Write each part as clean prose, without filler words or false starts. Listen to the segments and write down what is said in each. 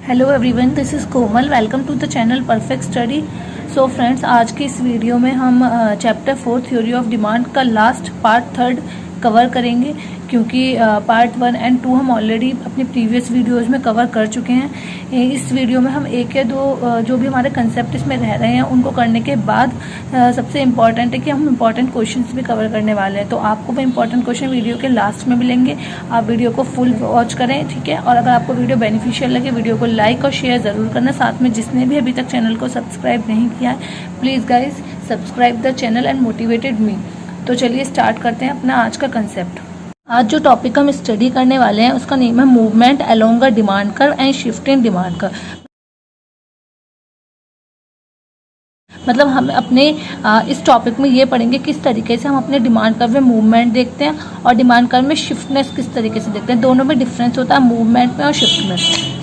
Hello everyone, this is Komal. Welcome to the channel perfect study. So friends, आज की इस video में हम चैप्टर 4 थ्योरी ऑफ डिमांड का लास्ट पार्ट 3 कवर करेंगे, क्योंकि पार्ट 1 एंड 2 हम ऑलरेडी अपनी प्रीवियस वीडियोज़ में कवर कर चुके हैं। इस वीडियो में हम एक या दो जो भी हमारे कंसेप्ट इसमें रह रहे हैं उनको करने के बाद सबसे इम्पॉर्टेंट है कि हम इम्पॉर्टेंट क्वेश्चंस भी कवर करने वाले हैं। तो आपको वो इम्पॉर्टेंट क्वेश्चन वीडियो के लास्ट में मिलेंगे। आप वीडियो को फुल वॉच करें, ठीक है। और अगर आपको वीडियो बेनिफिशियल लगे, वीडियो को लाइक और शेयर ज़रूर करना। साथ में जिसने भी अभी तक चैनल को सब्सक्राइब नहीं किया है, please guys subscribe the channel and motivated me. तो चलिए स्टार्ट करते हैं अपना आज का कंसेप्ट। आज जो टॉपिक हम स्टडी करने वाले हैं उसका नेम है movement along a demand curve and shift in demand curve. मतलब हम अपने इस टॉपिक में ये पढ़ेंगे किस तरीके से हम अपने डिमांड कर्व में मूवमेंट देखते हैं और डिमांड कर्व में शिफ्टनेस किस तरीके से देखते हैं। दोनों में डिफरेंस होता है, मूवमेंट में और शिफ्ट में।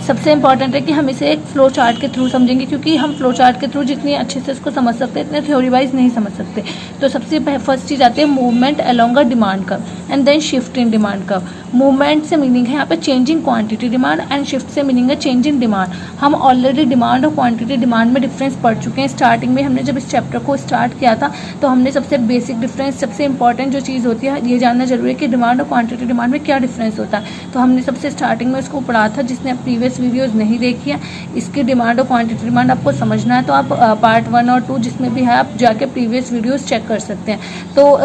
सबसे इंपॉर्टेंट है कि हम इसे एक फ्लो चार्ट के थ्रू समझेंगे, क्योंकि हम फ्लो चार्ट के थ्रू जितनी अच्छे से इसको समझ सकते हैं इतने थ्योरी वाइज नहीं समझ सकते। तो सबसे फर्स्ट चीज़ आती है movement along a demand curve and then shift in demand curve. Movement से मीनिंग है यहाँ पे changing quantity demand and shift से मीनिंग है चेंजिंग डिमांड। हम ऑलरेडी डिमांड और क्वांटिटी डिमांड में डिफरेंस पढ़ चुके हैं। स्टार्टिंग में हमने जब इस चैप्टर को स्टार्ट किया था तो हमने सबसे बेसिक डिफरेंस, सबसे इंपॉर्टेंट जो चीज़ होती है ये जानना जरूरी है कि डिमांड और क्वांटिटी डिमांड में क्या डिफरेंस होता है। तो हमने सबसे स्टार्टिंग में इसको पढ़ा था। जिसने प्रीवियस वीडियोज़ नहीं देखी है, इसकी डिमांड और क्वांटिटी डिमांड आपको समझना है तो आप पार्ट 1 और 2 जिसमें भी है आप जाके प्रीवियस वीडियोज़ चेक कर सकते हैं। तो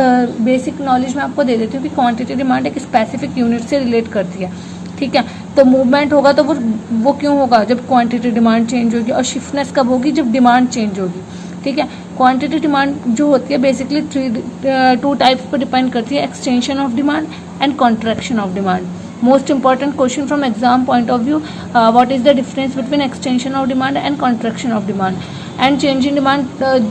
बेसिक नॉलेज में आपको दे देती हूँ कि क्वांटिटी डिमांड एक स्पेसिफिक यूनिट से रिलेट करती है, ठीक है। तो मूवमेंट होगा तो वो क्यों होगा? जब क्वांटिटी डिमांड चेंज होगी। और शिफ्टनेस कब होगी? जब डिमांड चेंज होगी, ठीक है। क्वांटिटी डिमांड जो होती है बेसिकली 2 टाइप्स पर डिपेंड करती है, extension of demand and contraction of demand. Most important question from exam point of view, what is the difference between extension of demand and contraction of demand. And change in demand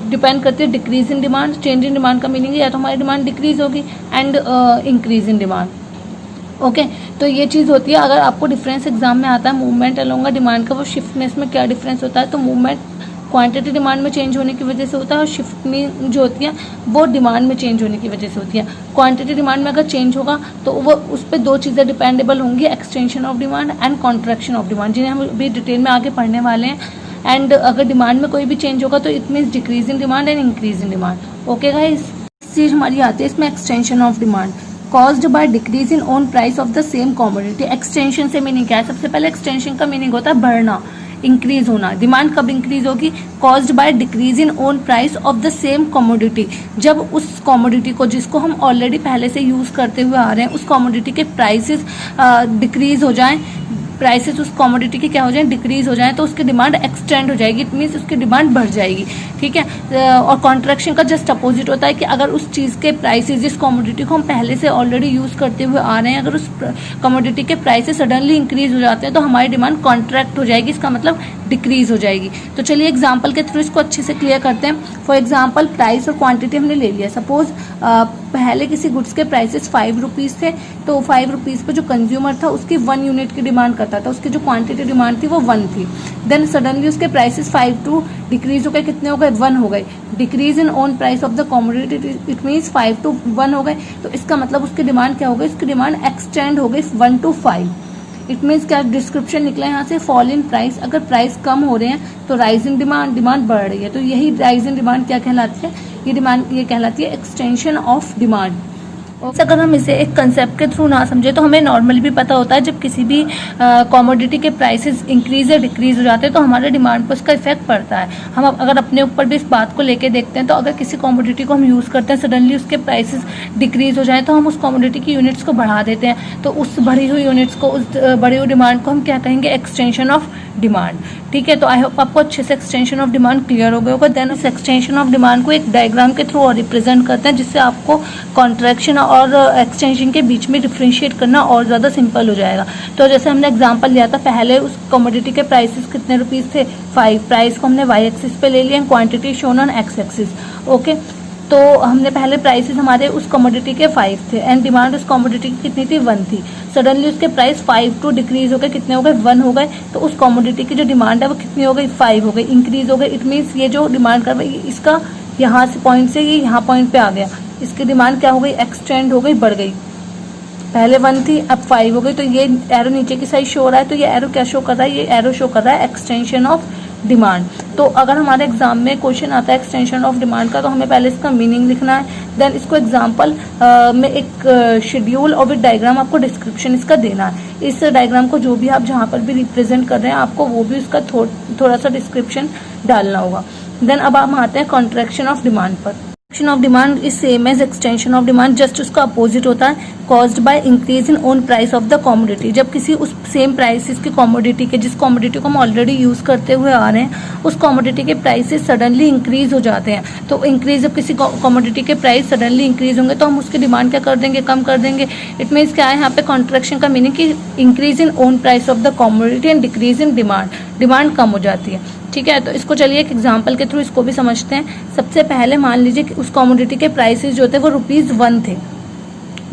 depend करती है decrease in demand. Change in demand का meaning है या तो हमारी demand decrease होगी and increase in demand, okay. तो ये चीज़ होती है। अगर आपको डिफरेंस एग्जाम में आता है मूवमेंट अलोंग डिमांड का, वो शिफ्टनेस में क्या डिफरेंस होता है, तो मूवमेंट क्वांटिटी डिमांड में चेंज होने की वजह से होता है और शिफ्टनिंग जो होती है वो डिमांड में चेंज होने की वजह से होती है। क्वांटिटी डिमांड में अगर चेंज होगा तो वो उस पर 2 चीज़ें डिपेंडेबल होंगी, extension of demand and contraction of demand, जिन्हें हम अभी डिटेल में आगे पढ़ने वाले हैं। एंड अगर डिमांड में कोई भी चेंज होगा तो it means decrease in demand and increase in demand, okay guys. इस चीज़ हमारी आती है इसमें extension of demand caused by decrease in own price of the same commodity। Extension से मीनिंग क्या है? सबसे पहले एक्सटेंशन का मीनिंग होता है बढ़ना, इंक्रीज होना। डिमांड कब इंक्रीज होगी? Caused by decrease in own price of the same commodity. जब उस कमोडिटी को जिसको हम ऑलरेडी पहले से यूज करते हुए आ रहे हैं उस कमोडिटी के प्राइसेस डिक्रीज हो जाएं, प्राइसेस उस कमोडिटी की क्या हो जाए? डिक्रीज हो जाए, तो उसकी डिमांड एक्सटेंड हो जाएगी। इट मीन्स उसकी डिमांड बढ़ जाएगी, ठीक है। और कॉन्ट्रैक्शन का जस्ट अपोजिट होता है कि अगर उस चीज़ के प्राइसेस, जिस कमोडिटी को हम पहले से ऑलरेडी यूज़ करते हुए आ रहे हैं, अगर उस कमोडिटी के प्राइसेस सडनली इंक्रीज हो जाते हैं तो हमारी डिमांड कॉन्ट्रैक्ट हो जाएगी, इसका मतलब डिक्रीज हो जाएगी। तो चलिए एग्जाम्पल के थ्रू इसको अच्छे से क्लियर करते हैं। फॉर एग्जाम्पल प्राइस और क्वान्टिटी हमने ले लिया। सपोज पहले किसी गुड्स के प्राइसेस 5 रुपीज़ थे, तो 5 रुपीज़ पे जो कंज्यूमर था उसकी 1 यूनिट की डिमांड करता था, उसकी जो क्वांटिटी डिमांड थी वो 1 थी। देन सडनली उसके प्राइसेस 5 टू डिक्रीज हो गए, कितने हो गए? 1 हो गए। Decrease in own price of the commodity, it means 5 to 1 हो गए। तो इसका मतलब उसकी डिमांड क्या हो गई? उसकी डिमांड एक्सटेंड हो गई 1 टू 5। इट मीन्स क्या डिस्क्रिप्शन निकला यहाँ से? Fall in price. अगर प्राइस कम हो रहे हैं तो राइज इन डिमांड, डिमांड बढ़ रही है। तो यही राइज इन डिमांड क्या कहलाती है? ये कहलाती है एक्सटेंशन ऑफ डिमांड। अगर हम इसे एक कंसेप्ट के थ्रू ना समझे तो हमें नॉर्मली भी पता होता है जब किसी भी कमोडिटी के प्राइसेस इंक्रीज या डिक्रीज हो जाते हैं तो हमारे डिमांड पर उसका इफेक्ट पड़ता है। हम अगर अपने ऊपर भी इस बात को लेके देखते हैं तो अगर किसी कमोडिटी को हम यूज़ करते हैं, सडनली उसके प्राइसेस डिक्रीज हो जाए तो हम उस कमोडिटी की यूनिट्स को बढ़ा देते हैं। तो उस बढ़ी हुई यूनिट्स को, उस बढ़ी हुई डिमांड को हम क्या कहेंगे? एक्सटेंशन ऑफ डिमांड, ठीक है। तो आई होप आपको अच्छे से एक्सटेंशन ऑफ डिमांड क्लियर हो गया होगा। देन इस एक्सटेंशन ऑफ डिमांड को एक डायग्राम के थ्रू और रिप्रेजेंट करते हैं, जिससे आपको कॉन्ट्रैक्शन और एक्सटेंशन के बीच में डिफ्रेंशिएट करना और ज़्यादा सिंपल हो जाएगा। तो जैसे हमने एग्जांपल लिया था, पहले उस कमोडिटी के प्राइसेस कितने रुपीज़ थे? 5। प्राइस को हमने वाई एक्सिस पे ले लिया, quantity shown on X axis, okay. तो हमने पहले प्राइसेस हमारे उस कमोडिटी के 5 थे एंड डिमांड उस कमोडिटी की कितनी थी? 1 थी। सडनली उसके प्राइस 5 टू डिक्रीज हो गए, कितने हो गए? 1 हो गए। तो उस कमोडिटी की जो डिमांड है वो कितनी हो गई? 5 हो गई, इंक्रीज हो गई। इट मीन्स ये जो डिमांड कर रही है इसका यहाँ से पॉइंट से ये यहाँ पॉइंट पे आ गया, इसकी डिमांड क्या हो गई? एक्सटेंड हो गई, बढ़ गई। पहले 1 थी अब 5 हो गई, तो ये एरो नीचे की साइड शो हो रहा है, तो ये एरो क्या शो कर रहा है, ये एरो शो कर रहा है एक्सटेंशन ऑफ डिमांड। तो अगर हमारे एग्जाम में क्वेश्चन आता है एक्सटेंशन ऑफ डिमांड का, तो हमें पहले इसका मीनिंग लिखना है, देन इसको एग्जाम्पल में एक शेड्यूल और विद डायग्राम आपको डिस्क्रिप्शन इसका देना है। इस डायग्राम को जो भी आप जहाँ पर भी रिप्रेजेंट कर रहे हैं आपको वो भी उसका थोड़ा सा डिस्क्रिप्शन डालना होगा। देन अब हम आते हैं कॉन्ट्रैक्शन ऑफ डिमांड पर। Action of demand is same as extension of demand, just उसका अपोजिट होता है, caused by increase in own price of the commodity. जब किसी उस सेम प्राइसेस की कॉमोडिटी के, जिस कॉमोडिटी को हम ऑलरेडी यूज करते हुए आ रहे हैं, उस कॉमोडिटी के प्राइसेस सडनली इंक्रीज हो जाते हैं। तो इंक्रीज जब किसी कॉमोडिटी के प्राइस सडनली इंक्रीज होंगे तो हम उसकी डिमांड क्या कर देंगे, कम कर देंगे। इट मीन्स क्या है यहाँ पे कॉन्ट्रैक्शन का मीनिंग कि increase in own price of the commodity and decrease in demand, demand कम हो जाती है। ठीक है, तो इसको चलिए एक एग्जांपल के थ्रू इसको भी समझते हैं। सबसे पहले मान लीजिए कि उस कॉमोडिटी के प्राइसेस जो थे वो ₹1 थे,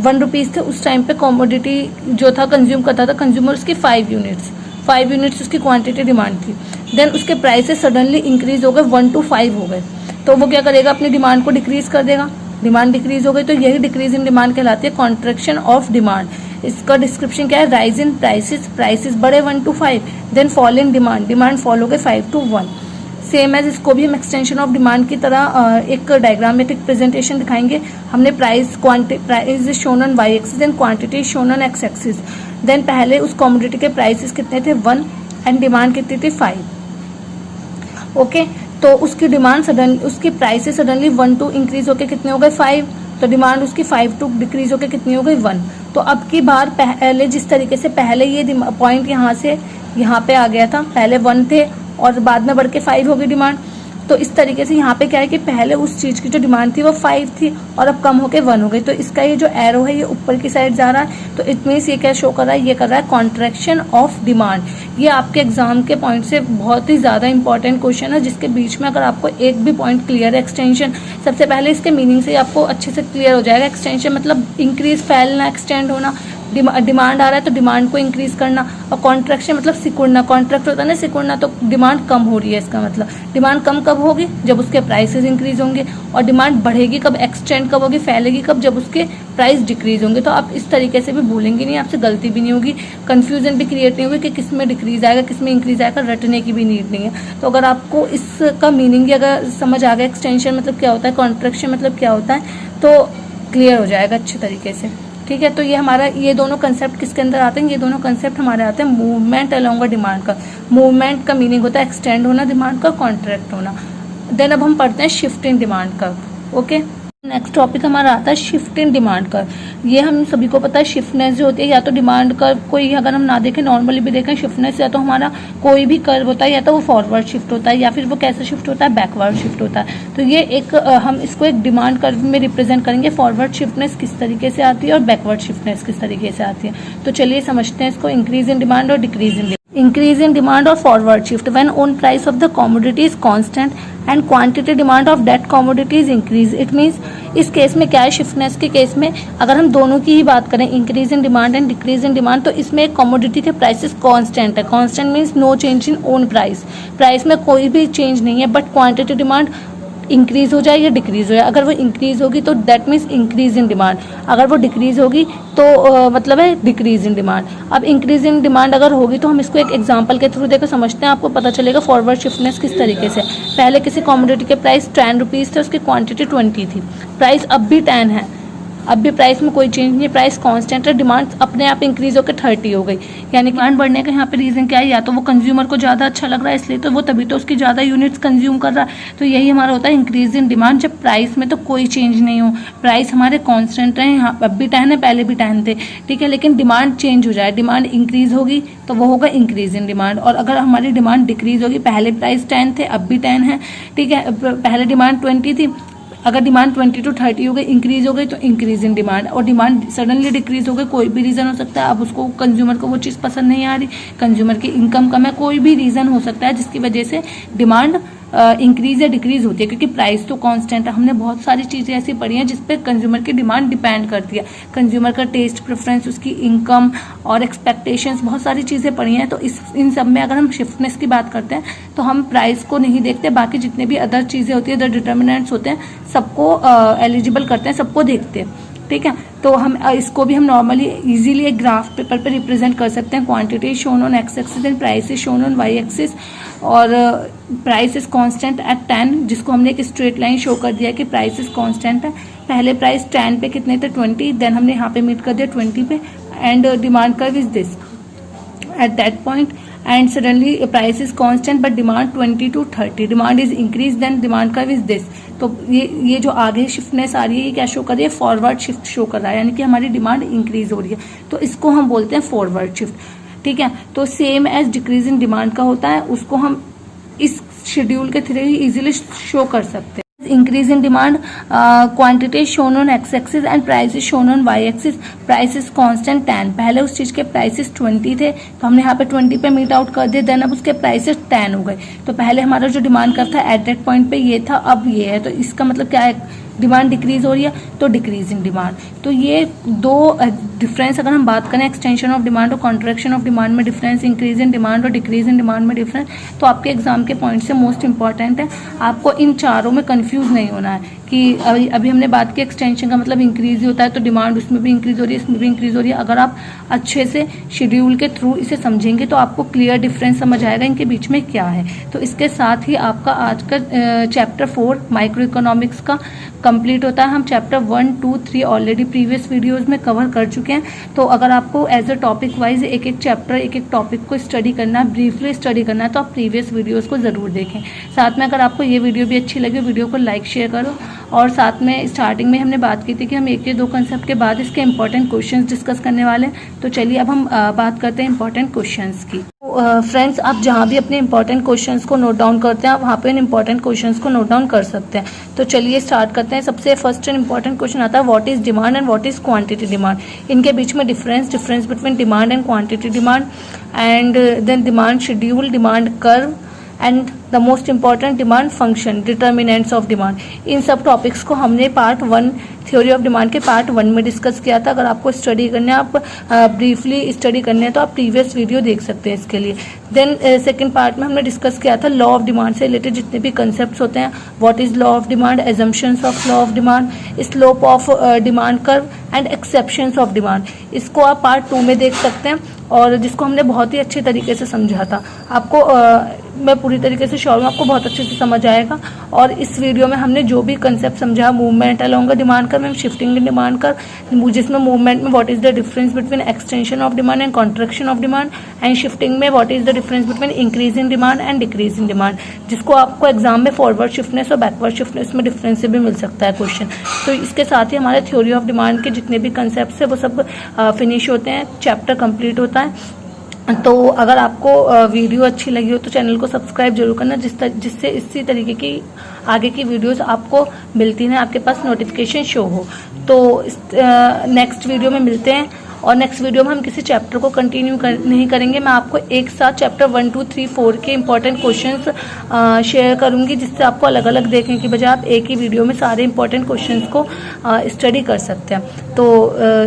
1 रुपीज़ थे उस टाइम पे। कॉमोडिटी जो था कंज्यूम करता था कंज्यूमर उसकी 5 यूनिट्स उसकी क्वांटिटी डिमांड थी। देन उसके प्राइसेस सडनली इंक्रीज हो गए, 1 to 5 हो गए, तो वो क्या करेगा, अपनी डिमांड को डिक्रीज कर देगा। डिमांड डिक्रीज हो गई तो यही डिक्रीज इन डिमांड कहलाती है कॉन्ट्रैक्शन ऑफ डिमांड। इसका डिस्क्रिप्शन क्या है, राइज इन प्राइसेस बढ़े 1 to 5, then fall in demand fall हो गए 5 to 1। सेम एज इसको भी हम एक्सटेंशन ऑफ डिमांड की तरह एक डायग्राम में एक प्रेजेंटेशन दिखाएंगे। हमने price shown on Y axis and quantity shown on X axis. Then पहले उस कॉमोडिटी के प्राइसेस कितने थे 1 एंड डिमांड कितनी थी 5। ओके, तो उसकी डिमांड सडनली, उसकी प्राइसेस सडनली 1 to इंक्रीज होकर कितने हो गए 5, तो डिमांड उसकी 5 to डिक्रीज होकर कितनी हो गई 1। तो अब की बार पहले जिस तरीके से पहले ये पॉइंट यहाँ से यहाँ पे आ गया था, पहले 1 थे और बाद में बढ़ के 5 हो गई डिमांड, तो इस तरीके से यहाँ पे क्या है कि पहले उस चीज़ की जो डिमांड थी वो 5 थी और अब कम होके 1 हो गई। तो इसका ये जो एरो है ये ऊपर की साइड जा रहा है, तो इट मीन्स ये क्या शो कर रहा है, ये कर रहा है कॉन्ट्रैक्शन ऑफ डिमांड। ये आपके एग्जाम के पॉइंट से बहुत ही ज़्यादा इंपॉर्टेंट क्वेश्चन है, जिसके बीच में अगर आपको एक भी पॉइंट क्लियर है एक्सटेंशन, सबसे पहले इसके मीनिंग से आपको अच्छे से क्लियर हो जाएगा। एक्सटेंशन मतलब इंक्रीज, फैलना, एक्सटेंड होना। डिमांड आ रहा है तो डिमांड को इंक्रीज करना, और कॉन्ट्रैक्शन मतलब सिकुड़ना। कॉन्ट्रैक्ट होता है ना सिकुड़ना, तो डिमांड कम हो रही है, इसका मतलब डिमांड कम कब होगी, जब उसके प्राइसेस इंक्रीज होंगे। और डिमांड बढ़ेगी कब, एक्सटेंड कब होगी, फैलेगी कब, जब उसके प्राइस डिक्रीज होंगे। तो आप इस तरीके से भी भूलेंगे नहीं, आपसे गलती भी नहीं होगी, कंफ्यूजन भी क्रिएट नहीं होगी कि किस में डिक्रीज आएगा किस में इंक्रीज आएगा, रटने की भी नीड नहीं है। तो अगर आपको इसका मीनिंग अगर समझ आ गया, एक्सटेंशन मतलब क्या होता है, कॉन्ट्रैक्शन मतलब क्या होता है, तो क्लियर हो जाएगा अच्छे तरीके से। ठीक है, तो ये हमारा ये दोनों कंसेप्ट किसके अंदर आते हैं, ये दोनों कंसेप्ट हमारे आते हैं मूवमेंट अलोंग डिमांड का। मूवमेंट का मीनिंग होता है एक्सटेंड होना डिमांड का, कॉन्ट्रैक्ट होना। देन अब हम पढ़ते हैं शिफ्ट इन डिमांड का। ओके, नेक्स्ट टॉपिक हमारा आता है शिफ्ट इन डिमांड का। ये हम सभी को पता है, शिफ्टनेस जो होती है, या तो डिमांड का कोई अगर हम ना देखें, नॉर्मली भी देखें, शिफ्टनेस या तो हमारा कोई भी कर्व होता है, या तो वो फॉरवर्ड शिफ्ट होता है, या फिर वो कैसे शिफ्ट होता है, बैकवर्ड शिफ्ट होता है। तो ये एक हम इसको एक डिमांड कर्व में रिप्रेजेंट करेंगे, फॉरवर्ड शिफ्टनेस किस तरीके से आती है और बैकवर्ड शिफ्टनेस किस तरीके से आती है। तो चलिए समझते हैं इसको, इंक्रीज इन डिमांड और decrease in demand. Increase in demand or forward shift when own price of the commodity is constant and quantity demand of that commodity is increase. It means इस केस में क्या है, शिफ्टनेस के case में अगर हम दोनों की ही बात करें, increase in demand and decrease in demand, तो इसमें कमोडिटी के प्राइसेस कांस्टेंट है। Constant means no change in own price, price में कोई भी चेंज नहीं है, बट क्वांटिटी डिमांड इंक्रीज हो जाए या डिक्रीज हो जाए। अगर वो इंक्रीज होगी तो that means increase in demand, अगर वो डिक्रीज होगी तो मतलब है डिक्रीज इन डिमांड। अब इंक्रीज इन डिमांड अगर होगी तो हम इसको एक एग्जांपल के थ्रू देखकर समझते हैं, आपको पता चलेगा फॉरवर्ड शिफ्टनेस किस तरीके से। पहले किसी कॉमोडिटी के प्राइस 10 रुपीज़ थे, उसकी क्वांटिटी 20 थी, प्राइस अब भी 10 है, अब भी प्राइस में कोई चेंज नहीं है, प्राइस कांस्टेंट है, डिमांड अपने आप इंक्रीज होकर 30 हो गई। यानी डिमांड बढ़ने का यहाँ पे रीजन क्या है, या तो वो कंज्यूमर को ज़्यादा अच्छा लग रहा है इसलिए, तो वो तभी तो उसकी ज़्यादा यूनिट्स कंज्यूम कर रहा है। तो यही हमारा होता है इंक्रीज इन डिमांड, जब प्राइस में तो कोई चेंज नहीं हो, प्राइस हमारे कांस्टेंट रहे, यहाँ अब भी 10 है, पहले भी 10 थे, ठीक है, लेकिन डिमांड चेंज हो जाए, डिमांड इंक्रीज होगी तो वो होगा इंक्रीज इन डिमांड। और अगर हमारी डिमांड डिक्रीज होगी, पहले प्राइस 10 थे अब भी 10 है, ठीक है, पहले डिमांड 20 थी, अगर डिमांड 20 to 30 हो गई, इंक्रीज हो गई, तो इंक्रीज इन डिमांड। और डिमांड सडनली डिक्रीज हो गई, कोई भी रीज़न हो सकता है, अब उसको कंज्यूमर को वो चीज़ पसंद नहीं आ रही, कंज्यूमर की इनकम कम है, कोई भी रीज़न हो सकता है जिसकी वजह से डिमांड इंक्रीज या डिक्रीज होती है, क्योंकि प्राइस तो कांस्टेंट है। हमने बहुत सारी चीज़ें ऐसी पढ़ी हैं जिस पे कंज्यूमर की डिमांड डिपेंड करती है, कंज्यूमर का टेस्ट प्रेफरेंस, उसकी इनकम और एक्सपेक्टेशंस, बहुत सारी चीज़ें पढ़ी हैं। तो इन सब में अगर हम शिफ्टनेस की बात करते हैं तो हम प्राइस को नहीं देखते, बाकी जितने भी अदर चीज़ें होती है, अदर डिटर्मिनेंट्स होते हैं, सबको एलिजिबल करते हैं, सबको देखते हैं। ठीक है। तो हम इसको भी हम नॉर्मली इजीली एक ग्राफ पेपर पे रिप्रेजेंट कर सकते हैं। Quantity shown on X axis and price is shown on Y axis, और प्राइस इज कांस्टेंट एट 10, जिसको हमने एक स्ट्रेट लाइन शो कर दिया कि प्राइस इज कांस्टेंट है। पहले प्राइस 10 पे कितने थे 20, देन हमने यहाँ पे मीट कर दिया 20 पे, and demand curve is this at that point, and suddenly price is constant but demand 20 to 30, demand is increased, then demand curve is this। तो ये जो आगे शिफ्टनेस आ रही है ये क्या शो कर रही है, फॉरवर्ड शिफ्ट शो कर रहा है, यानी कि हमारी डिमांड इंक्रीज हो रही है, तो इसको हम बोलते हैं फॉरवर्ड शिफ्ट। ठीक है, तो same as decrease in demand का होता है, उसको हम इस शेड्यूल के थ्रू इजीली शो कर सकते हैं। Increase in demand, quantity shown on X axis and price is shown on Y axis, price is constant 10, पहले उस चीज के प्राइसेस 20 थे तो हमने यहाँ पे 20 पे मीट आउट कर दिया, देन अब उसके प्राइसेस 10 हो गए। तो पहले हमारा जो डिमांड कर्व था एट दैट पॉइंट पे ये था, अब ये है, तो इसका मतलब क्या है, डिमांड डिक्रीज हो रही है, तो डिक्रीज इन डिमांड। तो ये दो डिफरेंस अगर हम बात करें एक्सटेंशन ऑफ डिमांड और कॉन्ट्रैक्शन ऑफ डिमांड में डिफरेंस, इंक्रीज इन डिमांड और डिक्रीज इन डिमांड में डिफरेंस, तो आपके एग्जाम के पॉइंट से मोस्ट इंपॉर्टेंट है, आपको इन चारों में कंफ्यूज नहीं होना है कि अभी हमने बात की एक्सटेंशन का मतलब इंक्रीज ही होता है, तो डिमांड उसमें भी इंक्रीज हो रही है, इसमें भी इंक्रीज हो रही है। अगर आप अच्छे से शेड्यूल के थ्रू इसे समझेंगे तो आपको क्लियर डिफरेंस समझ आएगा इनके बीच में क्या है। तो इसके साथ ही आपका आज का चैप्टर 4 माइक्रो इकोनॉमिक्स का कंप्लीट होता है। हम चैप्टर 1, 2, 3 ऑलरेडी प्रीवियस वीडियोस में कवर कर चुके हैं। तो अगर आपको एज अ टॉपिक वाइज एक एक चैप्टर एक एक टॉपिक को स्टडी करना है, ब्रीफली स्टडी करना है, तो आप प्रीवियस वीडियोस को ज़रूर देखें। साथ में अगर आपको ये वीडियो भी अच्छी लगे, वीडियो को लाइक शेयर करो, और साथ में स्टार्टिंग में हमने बात की थी कि हम एक या दो कंसेप्ट के बाद इसके इंपॉर्टेंट क्वेश्चंस डिस्कस करने वाले हैं। तो चलिए अब हम बात करते हैं इंपॉर्टेंट क्वेश्चंस की। फ्रेंड्स, आप जहाँ भी अपने इंपॉर्टेंट क्वेश्चंस को नोट डाउन करते हैं, आप वहाँ पे इन इंपॉर्टेंट क्वेश्चंस को नोट डाउन कर सकते हैं। तो चलिए स्टार्ट करते हैं। सबसे फर्स्ट इंपॉर्टेंट क्वेश्चन आता है, what is demand and what is quantity demand. इनके बीच में difference between demand and quantity demand, and then demand schedule, demand curve, and the most important demand function, determinants of demand. इन सब topics को हमने part 1 theory of demand के part 1 में discuss किया था। अगर आपको स्टडी करना है, आप ब्रीफली स्टडी करने हैं, तो आप प्रीवियस वीडियो देख सकते हैं इसके लिए। देन सेकंड पार्ट में हमने डिस्कस किया था लॉ ऑफ डिमांड से रिलेटेड जितने भी कंसेप्ट होते हैं, what is law of demand, assumptions of law of demand, slope of demand curve and exceptions of demand. इसको आप पार्ट 2 में देख सकते हैं, और जिसको हमने बहुत ही अच्छे तरीके से समझा था। आपको मैं पूरी तरीके से श्योर हूँ आपको बहुत अच्छे से समझ आएगा। और इस वीडियो में हमने जो भी कंसेप्ट समझा, मूवमेंट अलोंग डिमांड कर्व में, शिफ्टिंग इन डिमांड कर्व, जिसमें मूवमेंट में what is the difference between extension of demand and contraction of demand, and shifting में what is the difference between increase in demand and decrease in demand, जिसको आपको exam में forward शिफ्टनेस और backward शिफ्टनेस में difference से भी मिल सकता है क्वेश्चन। तो इसके साथ ही हमारे थ्योरी ऑफ डिमांड के जितने भी कंसेप्ट है वो सब फिनिश होते हैं, चैप्टर कंप्लीट होता है। तो अगर आपको वीडियो अच्छी लगी हो तो चैनल को सब्सक्राइब जरूर करना, जिससे इसी तरीके की आगे की वीडियोस आपको मिलती हैं, आपके पास नोटिफिकेशन शो हो। तो नेक्स्ट वीडियो में मिलते हैं, और नेक्स्ट वीडियो में हम किसी चैप्टर को कंटिन्यू नहीं करेंगे। मैं आपको एक साथ चैप्टर 1, 2, 3, 4 के इंपॉर्टेंट क्वेश्चंस शेयर करूंगी, जिससे आपको अलग अलग देखने की बजाय आप एक ही वीडियो में सारे इंपॉर्टेंट क्वेश्चंस को स्टडी कर सकते हैं। तो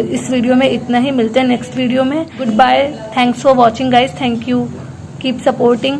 इस वीडियो में इतना ही, मिलते हैं नेक्स्ट वीडियो में। Good bye, thanks for watching guys, thank you, keep supporting.